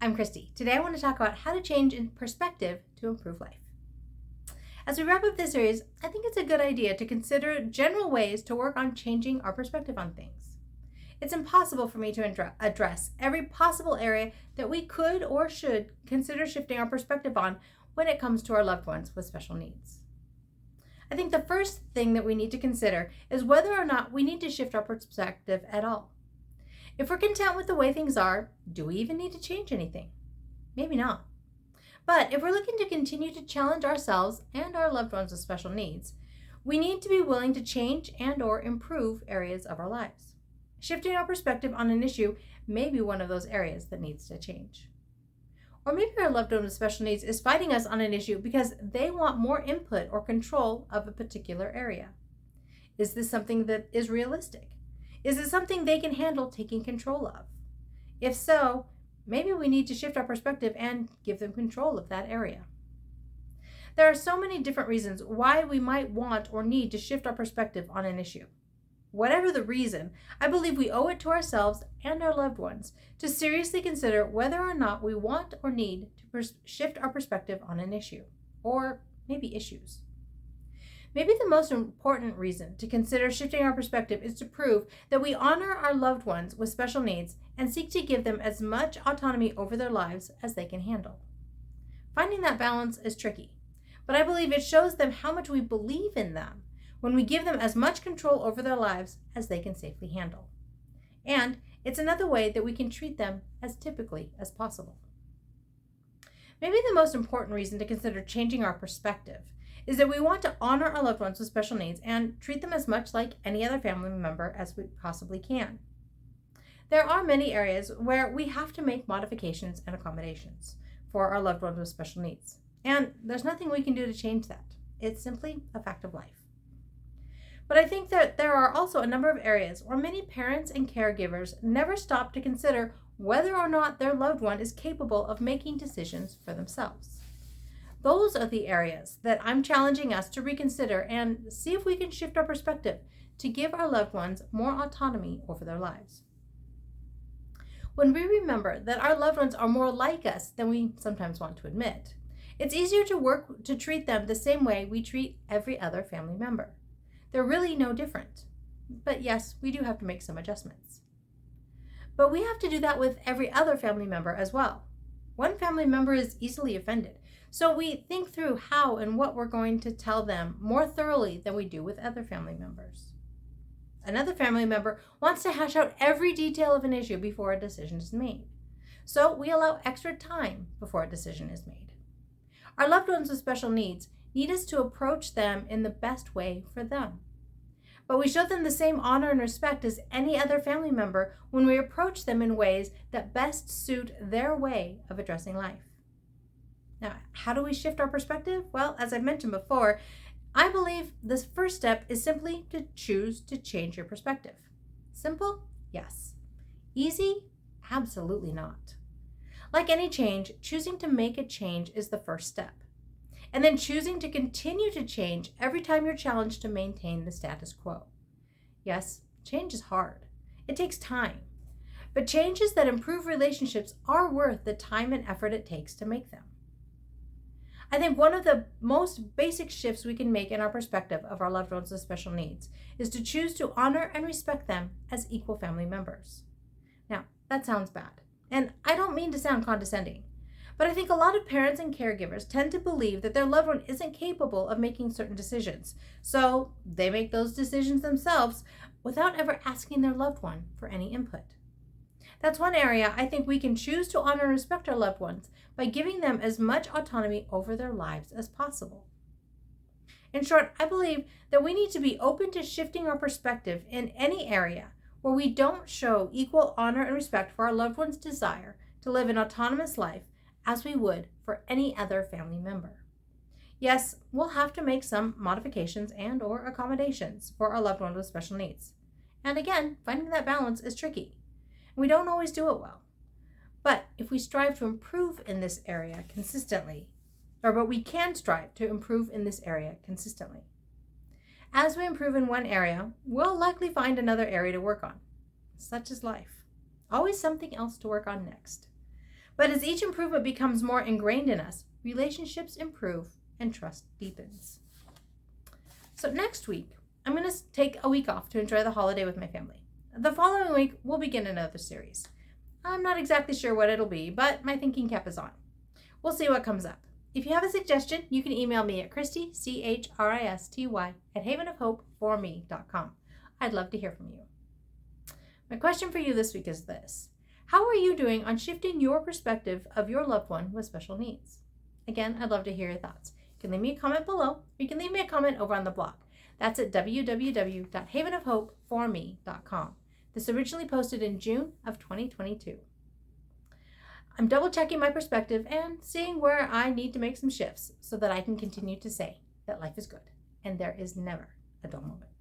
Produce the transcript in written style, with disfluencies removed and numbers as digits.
I'm Christy. Today I want to talk about how to change in perspective to improve life. As we wrap up this series, I think it's a good idea to consider general ways to work on changing our perspective on things. It's impossible for me to address every possible area that we could or should consider shifting our perspective on when it comes to our loved ones with special needs. I think the first thing that we need to consider is whether or not we need to shift our perspective at all. If we're content with the way things are, do we even need to change anything? Maybe not. But if we're looking to continue to challenge ourselves and our loved ones with special needs, we need to be willing to change and or improve areas of our lives. Shifting our perspective on an issue may be one of those areas that needs to change. Or maybe our loved one with special needs is fighting us on an issue because they want more input or control of a particular area. Is this something that is realistic? Is it something they can handle taking control of? If so, maybe we need to shift our perspective and give them control of that area. There are so many different reasons why we might want or need to shift our perspective on an issue. Whatever the reason, I believe we owe it to ourselves and our loved ones to seriously consider whether or not we want or need to shift our perspective on an issue, or maybe issues. Maybe the most important reason to consider shifting our perspective is to prove that we honor our loved ones with special needs and seek to give them as much autonomy over their lives as they can handle. Finding that balance is tricky, but I believe it shows them how much we believe in them when we give them as much control over their lives as they can safely handle. And it's another way that we can treat them as typically as possible. Maybe the most important reason to consider changing our perspective is that we want to honor our loved ones with special needs and treat them as much like any other family member as we possibly can. There are many areas where we have to make modifications and accommodations for our loved ones with special needs, and there's nothing we can do to change that. It's simply a fact of life. But I think that there are also a number of areas where many parents and caregivers never stop to consider whether or not their loved one is capable of making decisions for themselves. Those are the areas that I'm challenging us to reconsider and see if we can shift our perspective to give our loved ones more autonomy over their lives. When we remember that our loved ones are more like us than we sometimes want to admit, it's easier to work to treat them the same way we treat every other family member. They're really no different. But yes, we do have to make some adjustments. But we have to do that with every other family member as well. One family member is easily offended, so we think through how and what we're going to tell them more thoroughly than we do with other family members. Another family member wants to hash out every detail of an issue before a decision is made, so we allow extra time before a decision is made. Our loved ones with special needs need us to approach them in the best way for them. But we show them the same honor and respect as any other family member when we approach them in ways that best suit their way of addressing life. Now, how do we shift our perspective? Well, as I've mentioned before, I believe this first step is simply to choose to change your perspective. Simple? Yes. Easy? Absolutely not. Like any change, choosing to make a change is the first step. And then choosing to continue to change every time you're challenged to maintain the status quo. Yes, change is hard. It takes time. But changes that improve relationships are worth the time and effort it takes to make them. I think one of the most basic shifts we can make in our perspective of our loved ones with special needs is to choose to honor and respect them as equal family members. Now, that sounds bad, and I don't mean to sound condescending, but I think a lot of parents and caregivers tend to believe that their loved one isn't capable of making certain decisions, so they make those decisions themselves without ever asking their loved one for any input. That's one area I think we can choose to honor and respect our loved ones by giving them as much autonomy over their lives as possible. In short, I believe that we need to be open to shifting our perspective in any area where we don't show equal honor and respect for our loved one's desire to live an autonomous life as we would for any other family member. Yes, we'll have to make some modifications and or accommodations for our loved one with special needs. And again, finding that balance is tricky. We don't always do it well. But if we strive to improve in this area consistently, but we can strive to improve in this area consistently. As we improve in one area, we'll likely find another area to work on. Such is life. Always something else to work on next. But as each improvement becomes more ingrained in us, relationships improve and trust deepens. So next week, I'm going to take a week off to enjoy the holiday with my family. The following week, we'll begin another series. I'm not exactly sure what it'll be, but my thinking cap is on. We'll see what comes up. If you have a suggestion, you can email me at Christy, CHRISTY, at havenofhopeforme.com. I'd love to hear from you. My question for you this week is this. How are you doing on shifting your perspective of your loved one with special needs? Again, I'd love to hear your thoughts. You can leave me a comment below, or you can leave me a comment over on the blog. That's at www.havenofhopeforme.com. This originally posted in June of 2022. I'm double checking my perspective and seeing where I need to make some shifts so that I can continue to say that life is good and there is never a dull moment.